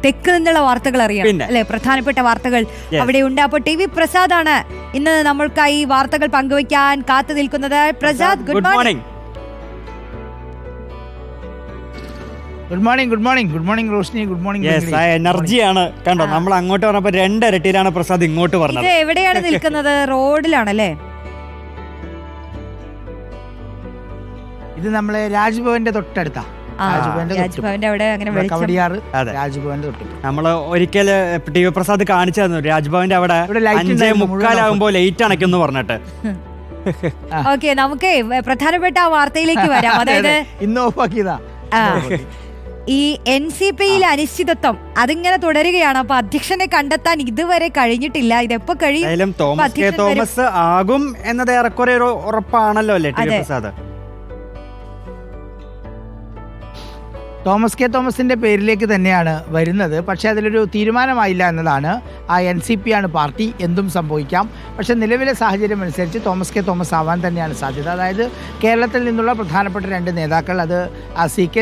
തെക്ക് നിന്നുള്ള വാർത്തകൾ അറിയാം അല്ലെ, പ്രധാനപ്പെട്ട വാർത്തകൾ അവിടെയുണ്ട്. അപ്പോൾ ടി വി പ്രസാദാണ് ഇന്ന് നമ്മൾക്കായി വാർത്തകൾ പങ്കുവയ്ക്കാൻ കാത്തു നിൽക്കുന്നത്. Prasad, good morning. Good morning Roshni, good morning. എനർജിയാണ് കണ്ടോ, നമ്മൾ അങ്ങോട്ട് പറഞ്ഞപ്പോ 2 ഇരട്ടിയിലാണ് പ്രസാദ് ഇങ്ങോട്ട് പറഞ്ഞത്. ഇത് എവിടെയാണ് നിൽക്കുന്നത്? റോഡിലാണല്ലേ? ഇത് നമ്മളെ രാജ്ഭവന്റെ തൊട്ടടുത്താ. രാജ്ഭവന്റെ അവിടെ അങ്ങനെ രാജ്ഭവന്റെ തൊട്ട് നമ്മള് ഒരിക്കൽ ടി വി പ്രസാദ് കാണിച്ചു തന്നു. രാജ്ഭവന്റെ അവിടെ 5:45 ലൈറ്റ് അണയ്ക്കുന്നു പറഞ്ഞിട്ട്. ഓക്കെ, നമുക്ക് പ്രധാനപ്പെട്ട ആ വാർത്തയിലേക്ക് വരാം. അതായത് ഇന്ന് ഓഫാക്കിയതാ. ഈ NCPയിലെ അനിശ്ചിതത്വം അതിങ്ങനെ തുടരുകയാണ്. അപ്പൊ അധ്യക്ഷനെ കണ്ടെത്താൻ ഇതുവരെ കഴിഞ്ഞിട്ടില്ല. ഇതെപ്പോ കഴിയും? തോമസ് ആകും എന്നത് ഏറെക്കുറെ ഒരു ഉറപ്പാണല്ലോ അല്ലേ T V Prasad? Thomas K തോമസിന്റെ പേരിലേക്ക് തന്നെയാണ് വരുന്നത്. പക്ഷേ അതിലൊരു തീരുമാനമായില്ല എന്നതാണ്. ആ NCP ആണ് പാർട്ടി, എന്തും സംഭവിക്കാം. പക്ഷേ നിലവിലെ സാഹചര്യം അനുസരിച്ച് തോമസ് കെ തോമസ് ആവാൻ തന്നെയാണ് സാധ്യത. അതായത് കേരളത്തിൽ നിന്നുള്ള പ്രധാനപ്പെട്ട 2 നേതാക്കൾ, അത്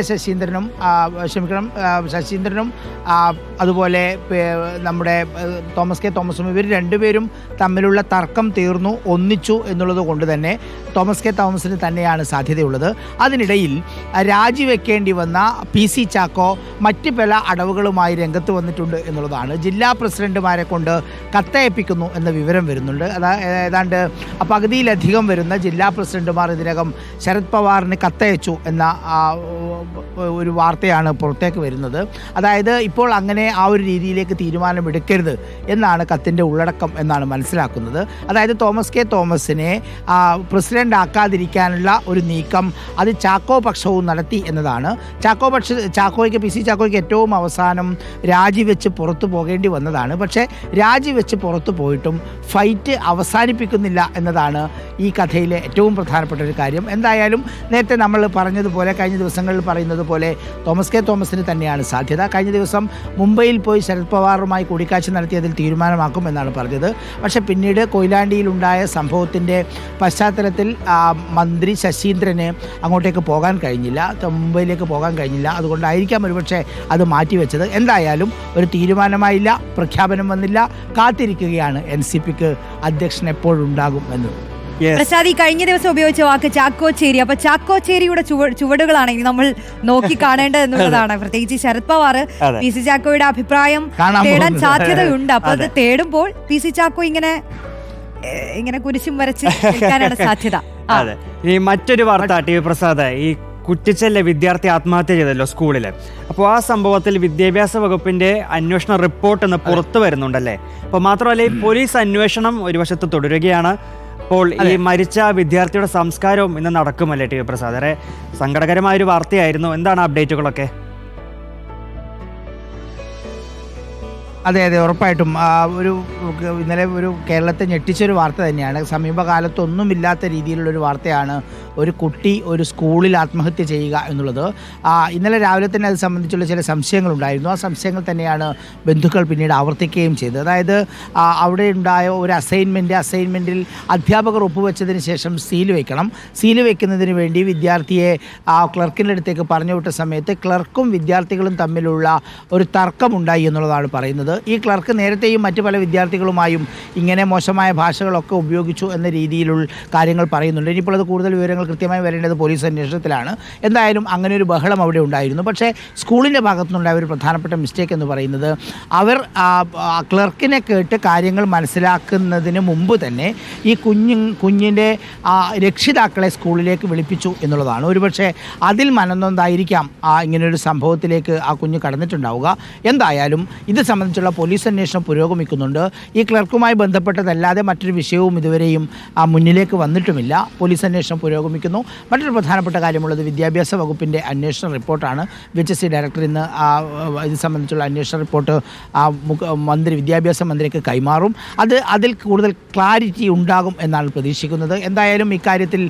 ശശീന്ദ്രനും അതുപോലെ നമ്മുടെ തോമസ് കെ തോമസും, ഇവർ രണ്ടുപേരും തമ്മിലുള്ള തർക്കം തീർന്നു, ഒന്നിച്ചു എന്നുള്ളത് കൊണ്ട് തന്നെ തോമസ് കെ തോമസിന് തന്നെയാണ് സാധ്യതയുള്ളത്. അതിനിടയിൽ രാജിവെക്കേണ്ടി വന്ന PC ചാക്കോ മറ്റ് പല അടവുകളുമായി രംഗത്ത് വന്നിട്ടുണ്ട് എന്നുള്ളതാണ്. ജില്ലാ പ്രസിഡന്റുമാരെ കൊണ്ട് കത്തയപ്പിക്കുന്നു എന്ന വിവരം വരുന്നുണ്ട്. ഏതാണ്ട് പകുതിയിലധികം വരുന്ന ജില്ലാ പ്രസിഡന്റുമാർ ഇതിനകം ശരത് പവാറിന് കത്തയച്ചു എന്ന ഒരു വാർത്തയാണ് പുറത്തേക്ക് വരുന്നത്. അതായത് ഇപ്പോൾ അങ്ങനെ ആ ഒരു രീതിയിലേക്ക് തീരുമാനമെടുക്കരുത് എന്നാണ് കത്തിൻ്റെ ഉള്ളടക്കം എന്നാണ് മനസ്സിലാക്കുന്നത്. അതായത് തോമസ് കെ തോമസിനെ പ്രസിഡന്റ് ആക്കാതിരിക്കാനുള്ള ഒരു നീക്കം അത് ചാക്കോ പക്ഷവും നടത്തി എന്നതാണ്. PC ചാക്കോയ്ക്ക് ഏറ്റവും അവസാനം രാജിവെച്ച് പുറത്തു പോകേണ്ടി വന്നതാണ്. പക്ഷേ രാജിവെച്ച് പുറത്തു പോയിട്ടും ഫൈറ്റ് അവസാനിപ്പിക്കുന്നില്ല എന്നതാണ് ഈ കഥയിലെ ഏറ്റവും പ്രധാനപ്പെട്ട ഒരു കാര്യം. എന്തായാലും നേരത്തെ നമ്മൾ പറഞ്ഞതുപോലെ, കഴിഞ്ഞ ദിവസങ്ങളിൽ പറയുന്നത് പോലെ തോമസ് കെ തോമസിന് തന്നെയാണ് സാധ്യത. കഴിഞ്ഞ ദിവസം മുംബൈയിൽ പോയി ശരത് പവാറുമായി കൂടിക്കാഴ്ച നടത്തിയതിൽ തീരുമാനമാക്കും എന്നാണ് പറഞ്ഞത്. പക്ഷേ പിന്നീട് കൊയിലാണ്ടിയിലുണ്ടായ സംഭവത്തിൻ്റെ പശ്ചാത്തലത്തിൽ മന്ത്രി ശശീന്ദ്രന് അങ്ങോട്ടേക്ക് പോകാൻ കഴിഞ്ഞില്ല, മുംബൈയിലേക്ക് പോകാൻ കഴിഞ്ഞില്ല. അതുകൊണ്ടായിരിക്കാം ഒരുപക്ഷെ അത് മാറ്റിവെച്ചത്. എന്തായാലും ഒരു തീരുമാനമായില്ല, പ്രഖ്യാപനം വന്നില്ല. കാത്തിരിക്കുകയാണ് NCPക്ക് അധ്യക്ഷൻ എപ്പോഴുണ്ടാകും എന്ന്. പ്രസാദ്, ഈ കഴിഞ്ഞ ദിവസം ഉപയോഗിച്ച വാക്ക് ചാക്കോച്ചേരി. അപ്പൊ ചാക്കോച്ചേരിയുടെ ചുവടുകളാണ് ഇനി നമ്മൾ നോക്കി കാണേണ്ടത് എന്നുള്ളതാണ്. പ്രത്യേകിച്ച് ശരത് പവാർ PC ചാക്കോയുടെ അഭിപ്രായം തേടാൻ സാധ്യതയുണ്ട്. അപ്പൊ അത് തേടുമ്പോൾ PC ചാക്കോ ഇങ്ങനെ കുരിശും വരച്ച് നിൽക്കാനാണ് സാധ്യത. അതെ. ഇനി മറ്റൊരു വാർത്ത ടി വി പ്രസാദ്, ഈ കുറ്റിച്ചലിലെ വിദ്യാർത്ഥി ആത്മഹത്യ ചെയ്തല്ലോ സ്കൂളില്. അപ്പോൾ ആ സംഭവത്തിൽ വിദ്യാഭ്യാസ വകുപ്പിന്റെ അന്വേഷണ റിപ്പോർട്ട് ഇന്ന് പുറത്തു വരുന്നുണ്ടല്ലേ? അപ്പോൾ മാത്രമല്ല ഈ പോലീസ് അന്വേഷണം ഒരു വശത്ത് തുടരുകയാണ്. അപ്പോൾ ഈ മരിച്ച വിദ്യാർത്ഥിയുടെ സംസ്കാരവും ഇന്ന് നടക്കുമല്ലേ ടി വി പ്രസാദ്? വളരെ സങ്കടകരമായൊരു വാർത്തയായിരുന്നു. എന്താണ് അപ്ഡേറ്റുകളൊക്കെ? അതെ, ഉറപ്പായിട്ടും ഇന്നലെ ഒരു കേരളത്തെ ഞെട്ടിച്ചൊരു വാർത്ത തന്നെയാണ്. സമീപകാലത്തൊന്നുമില്ലാത്ത രീതിയിലുള്ളൊരു വാർത്തയാണ് ഒരു കുട്ടി ഒരു സ്കൂളിൽ ആത്മഹത്യ ചെയ്യുക എന്നുള്ളത്. ഇന്നലെ രാവിലെ തന്നെ അത് സംബന്ധിച്ചുള്ള ചില സംശയങ്ങളുണ്ടായിരുന്നു. ആ സംശയങ്ങൾ തന്നെയാണ് ബന്ധുക്കൾ പിന്നീട് ആവർത്തിക്കുകയും ചെയ്തത്. അതായത് അവിടെ ഉണ്ടായ ഒരു അസൈൻമെൻറ്റിൽ അധ്യാപകർ ഒപ്പുവെച്ചതിന് ശേഷം സീൽ വയ്ക്കണം. സീൽ വയ്ക്കുന്നതിന് വേണ്ടി വിദ്യാർത്ഥിയെ ക്ലർക്കിൻ്റെ അടുത്തേക്ക് പറഞ്ഞു വിട്ട സമയത്ത് ക്ലർക്കും വിദ്യാർത്ഥികളും തമ്മിലുള്ള ഒരു തർക്കമുണ്ടായി എന്നുള്ളതാണ് പറയുന്നത്. ഈ ക്ലർക്ക് നേരത്തെയും മറ്റു പല വിദ്യാർത്ഥികളുമായും ഇങ്ങനെ മോശമായ ഭാഷകളൊക്കെ ഉപയോഗിച്ചു എന്ന രീതിയിലുള്ള കാര്യങ്ങൾ പറയുന്നുണ്ട്. ഇനിയിപ്പോൾ അത് കൂടുതൽ വിവരങ്ങൾ കൃത്യമായി വരേണ്ടത് പോലീസ് അന്വേഷണത്തിലാണ്. എന്തായാലും അങ്ങനെ ഒരു ബഹളം അവിടെ ഉണ്ടായിരുന്നു. പക്ഷേ സ്കൂളിൻ്റെ ഭാഗത്തുനിന്നുണ്ടായ ഒരു പ്രധാനപ്പെട്ട മിസ്റ്റേക്ക് എന്ന് പറയുന്നത്, അവർ ക്ലർക്കിനെ കേട്ട് കാര്യങ്ങൾ മനസ്സിലാക്കുന്നതിന് മുമ്പ് തന്നെ ഈ കുഞ്ഞിൻ്റെ രക്ഷിതാക്കളെ സ്കൂളിലേക്ക് വിളിപ്പിച്ചു എന്നുള്ളതാണ്. ഒരുപക്ഷെ അതിൽ മനന്നൊന്നായിരിക്കാം ഇങ്ങനെയൊരു സംഭവത്തിലേക്ക് ആ കുഞ്ഞ് കടന്നിട്ടുണ്ടാവുക. എന്തായാലും ഇത് സംബന്ധിച്ചുള്ള പോലീസ് അന്വേഷണം പുരോഗമിക്കുന്നുണ്ട്. ഈ ക്ലർക്കുമായി ബന്ധപ്പെട്ടതല്ലാതെ മറ്റൊരു വിഷയവും ഇതുവരെയും മുന്നിലേക്ക് വന്നിട്ടുമില്ല. പോലീസ് അന്വേഷണം പുരോഗമിക്കുന്നു. മറ്റൊരു പ്രധാനപ്പെട്ട കാര്യമുള്ളത് വിദ്യാഭ്യാസ വകുപ്പിൻ്റെ അന്വേഷണ റിപ്പോർട്ടാണ്. VHSC ഡയറക്ടർ ഇന്ന് ഇത് സംബന്ധിച്ചുള്ള അന്വേഷണ റിപ്പോർട്ട് വിദ്യാഭ്യാസ മന്ത്രിക്ക് കൈമാറും. അതിൽ കൂടുതൽ ക്ലാരിറ്റി ഉണ്ടാകും എന്നാണ് പ്രതീക്ഷിക്കുന്നത്. എന്തായാലും ഇക്കാര്യത്തിൽ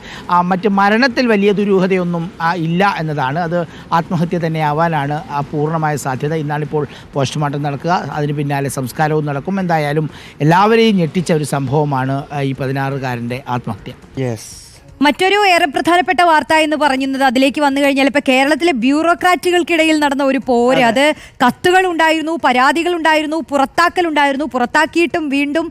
മറ്റ് മരണത്തിൽ വലിയ ദുരൂഹതയൊന്നും ഇല്ല എന്നതാണ്. അത് ആത്മഹത്യ തന്നെയാവാനാണ് പൂർണ്ണമായ സാധ്യത. ഇന്നാണിപ്പോൾ പോസ്റ്റ്മോർട്ടം നടക്കുക, അതിന് പിന്നാലെ സംസ്കാരവും നടക്കും. എന്തായാലും എല്ലാവരെയും ഞെട്ടിച്ച ഒരു സംഭവമാണ് ഈ 16-കാരൻ്റെ ആത്മഹത്യ. മറ്റൊരു ഏറെ പ്രധാനപ്പെട്ട വാർത്ത എന്ന് പറയുന്നത് അതിലേക്ക് വന്നു കഴിഞ്ഞാൽ ഇപ്പൊ കേരളത്തിലെ ബ്യൂറോക്രാറ്റുകൾക്കിടയിൽ നടന്ന ഒരു പോര്, അത് കത്തുകൾ ഉണ്ടായിരുന്നു, പരാതികൾ ഉണ്ടായിരുന്നു, പുറത്താക്കൽ ഉണ്ടായിരുന്നു, പുറത്താക്കിയിട്ടും വീണ്ടും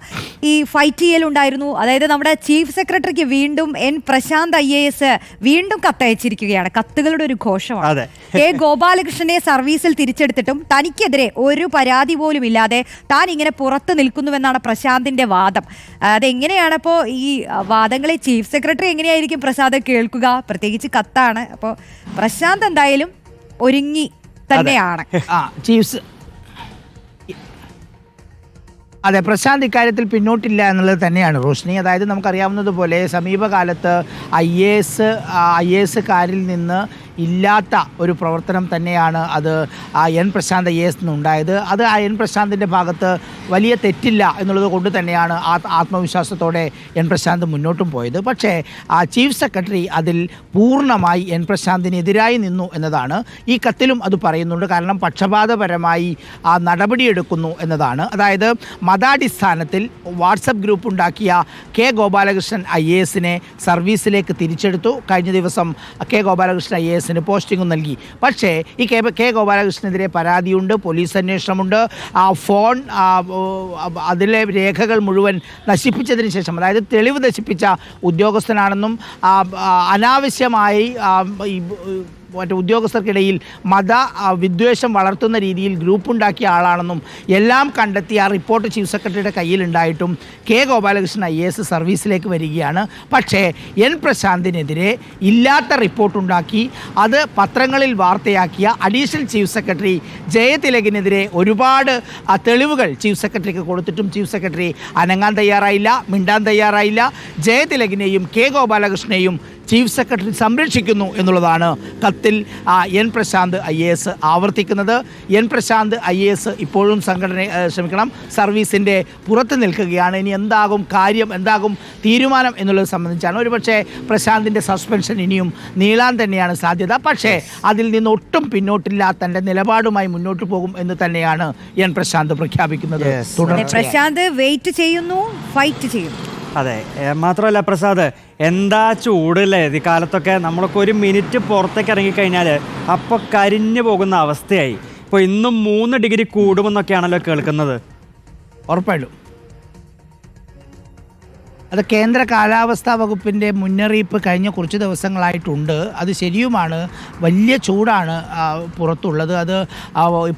ഈ ഫൈറ്റ് ചെയ്യലുണ്ടായിരുന്നു. അതായത് നമ്മുടെ ചീഫ് സെക്രട്ടറിക്ക് വീണ്ടും എൻ പ്രശാന്ത് IAS വീണ്ടും കത്തയച്ചിരിക്കുകയാണ്. കത്തുകളുടെ ഒരു ഘോഷമാണ്. കെ ഗോപാലകൃഷ്ണനെ സർവീസിൽ തിരിച്ചെടുത്തിട്ടും തനിക്കെതിരെ ഒരു പരാതി പോലും ഇല്ലാതെ താൻ ഇങ്ങനെ പുറത്ത് നിൽക്കുന്നുവെന്നാണ് പ്രശാന്തിന്റെ വാദം. അതെങ്ങനെയാണ് അപ്പോൾ ഈ വാദങ്ങളെ ചീഫ് സെക്രട്ടറി എങ്ങനെയായിരിക്കും പ്രസാദ് കേൾക്കുക? പ്രത്യേകിച്ച് കത്താണ്. അപ്പോൾ പ്രശാന്ത് എന്തായാലും ഒരുങ്ങി തന്നെയാണ്. അതെ, പ്രശാന്ത് ഇക്കാര്യത്തിൽ പിന്നോട്ടില്ല എന്നുള്ളത് തന്നെയാണ് റോഷ്നി. അതായത് നമുക്കറിയാവുന്നതുപോലെ സമീപകാലത്ത് IAS-കാരിൽ നിന്ന് ഇല്ലാത്ത ഒരു പ്രവർത്തനം തന്നെയാണ് അത് എൻ പ്രശാന്ത് IAS നിന്നുണ്ടായത്. അത് എൻ പ്രശാന്തിൻ്റെ ഭാഗത്ത് വലിയ തെറ്റില്ല എന്നുള്ളത് കൊണ്ട് തന്നെയാണ് ആത്മവിശ്വാസത്തോടെ എൻ പ്രശാന്ത് മുന്നോട്ടും പോയത്. പക്ഷേ ചീഫ് സെക്രട്ടറി അതിൽ പൂർണ്ണമായി എൻ പ്രശാന്തിനെതിരായി നിന്നു എന്നതാണ്. ഈ കത്തിലും അത് പറയുന്നുണ്ട്. കാരണം പക്ഷപാതപരമായി നടപടിയെടുക്കുന്നു എന്നതാണ്. അതായത് മതാടിസ്ഥാനത്തിൽ വാട്സപ്പ് ഗ്രൂപ്പ് ഉണ്ടാക്കിയ കെ ഗോപാലകൃഷ്ണൻ IAS-നെ സർവീസിലേക്ക് തിരിച്ചെടുത്തു. കഴിഞ്ഞ ദിവസം കെ ഗോപാലകൃഷ്ണൻ IAS പോസ്റ്റിംഗും നൽകി. പക്ഷേ ഈ കെ ഗോപാലകൃഷ്ണനെതിരെ പരാതിയുണ്ട്, പോലീസ് അന്വേഷണമുണ്ട്. ഫോൺ അതിലെ രേഖകൾ മുഴുവൻ നശിപ്പിച്ചതിന് ശേഷം, അതായത് തെളിവ് നശിപ്പിച്ച ഉദ്യോഗസ്ഥനാണെന്നും അനാവശ്യമായി മറ്റു ഉദ്യോഗസ്ഥർക്കിടയിൽ വിദ്വേഷം വളർത്തുന്ന രീതിയിൽ ഗ്രൂപ്പുണ്ടാക്കിയ ആളാണെന്നും എല്ലാം കണ്ടെത്തി ആ റിപ്പോർട്ട് ചീഫ് സെക്രട്ടറിയുടെ കയ്യിലുണ്ടായിട്ടും കെ ഗോപാലകൃഷ്ണൻ IAS സർവീസിലേക്ക് വരികയാണ്. പക്ഷേ എൻ പ്രശാന്തിനെതിരെ ഇല്ലാത്ത റിപ്പോർട്ടുണ്ടാക്കി അത് പത്രങ്ങളിൽ വാർത്തയാക്കിയ അഡീഷണൽ ചീഫ് സെക്രട്ടറി ജയതിലകിനെതിരെ ഒരുപാട് തെളിവുകൾ ചീഫ് സെക്രട്ടറിക്ക് കൊടുത്തിട്ടും ചീഫ് സെക്രട്ടറി അനങ്ങാൻ തയ്യാറായില്ല, മിണ്ടാൻ തയ്യാറായില്ല. ജയതിലകിനെയും കെ ഗോപാലകൃഷ്ണനെയും ചീഫ് സെക്രട്ടറി സംരക്ഷിക്കുന്നു എന്നുള്ളതാണ് കത്തിൽ എൻ പ്രശാന്ത് IAS ആവർത്തിക്കുന്നത്. എൻ പ്രശാന്ത് IAS ഇപ്പോഴും സർവീസിൻ്റെ പുറത്ത് നിൽക്കുകയാണ്. ഇനി എന്താകും കാര്യം, എന്താകും തീരുമാനം എന്നുള്ളത് സംബന്ധിച്ചാണ്. ഒരുപക്ഷെ പ്രശാന്തിൻ്റെ സസ്പെൻഷൻ ഇനിയും നീളാൻ തന്നെയാണ് സാധ്യത. പക്ഷേ അതിൽ നിന്ന് ഒട്ടും പിന്നോട്ടില്ല, തൻ്റെ നിലപാടുമായി മുന്നോട്ട് പോകും എന്ന് തന്നെയാണ് എൻ പ്രശാന്ത് പ്രഖ്യാപിക്കുന്നത്. പ്രശാന്ത് വെയിറ്റ് ചെയ്യുന്നു, ഫൈറ്റ് ചെയ്യുന്നു. അതെ, മാത്രമല്ല പ്രസാദ്, എന്താ ചൂടല്ലേ ഈ കാലത്തൊക്കെ. നമ്മളൊക്കെ ഒരു മിനിറ്റ് പുറത്തേക്ക് ഇറങ്ങിക്കഴിഞ്ഞാൽ അപ്പോൾ കരിഞ്ഞു പോകുന്ന അവസ്ഥയായി. ഇപ്പോൾ ഇന്നും 3 ഡിഗ്രി കൂടുമെന്നൊക്കെയാണല്ലോ കേൾക്കുന്നത്. ഉറപ്പായിട്ടും അത് കേന്ദ്ര കാലാവസ്ഥാ വകുപ്പിൻ്റെ മുന്നറിയിപ്പ് കഴിഞ്ഞ കുറച്ച് ദിവസങ്ങളായിട്ടുണ്ട്. അത് ശരിയുമാണ്. വലിയ ചൂടാണ് പുറത്തുള്ളത്. അത്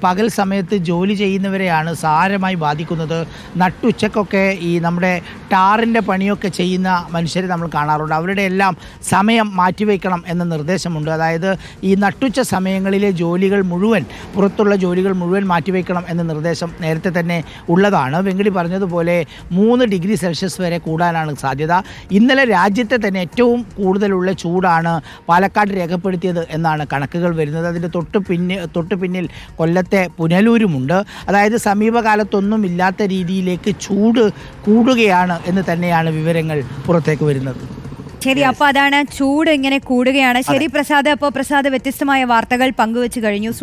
പകൽ സമയത്ത് ജോലി ചെയ്യുന്നവരെയാണ് സാരമായി ബാധിക്കുന്നത്. നട്ടുച്ചക്കൊക്കെ ഈ നമ്മുടെ ടാറിൻ്റെ പണിയൊക്കെ ചെയ്യുന്ന മനുഷ്യരെ നമ്മൾ കാണാറുണ്ട്. അവരുടെ എല്ലാം സമയം മാറ്റിവെക്കണം എന്ന നിർദ്ദേശമുണ്ട്. അതായത് ഈ നട്ടുച്ച സമയങ്ങളിലെ ജോലികൾ മുഴുവൻ, പുറത്തുള്ള ജോലികൾ മുഴുവൻ മാറ്റിവെക്കണം എന്ന നിർദ്ദേശം നേരത്തെ തന്നെ ഉള്ളതാണ്. വെങ്കിടി പറഞ്ഞതുപോലെ 3 ഡിഗ്രി സെൽഷ്യസ് വരെ കൂടാനാണ് സാധ്യത. ഇന്നലെ രാജ്യത്തെ തന്നെ ഏറ്റവും കൂടുതലുള്ള ചൂടാണ് പാലക്കാട് രേഖപ്പെടുത്തിയത് എന്നാണ് കണക്കുകൾ വരുന്നത്. അതിൻ്റെ തൊട്ട് പിന്നിൽ കൊല്ലത്തെ പുനലൂരുമുണ്ട്. അതായത് സമീപകാലത്തൊന്നും ഇല്ലാത്ത രീതിയിലേക്ക് ചൂട് കൂടുകയാണ് എന്ന് തന്നെയാണ് വിവരങ്ങൾ പുറത്തേക്ക് വരുന്നത്. ശരി, അപ്പോൾ അതാണ്, ചൂട് ഇങ്ങനെ കൂടുകയാണ്. ശരി പ്രസാദ്, അപ്പോൾ പ്രസാദ് വ്യത്യസ്തമായ വാർത്തകൾ പങ്കുവെച്ച് കഴിഞ്ഞു.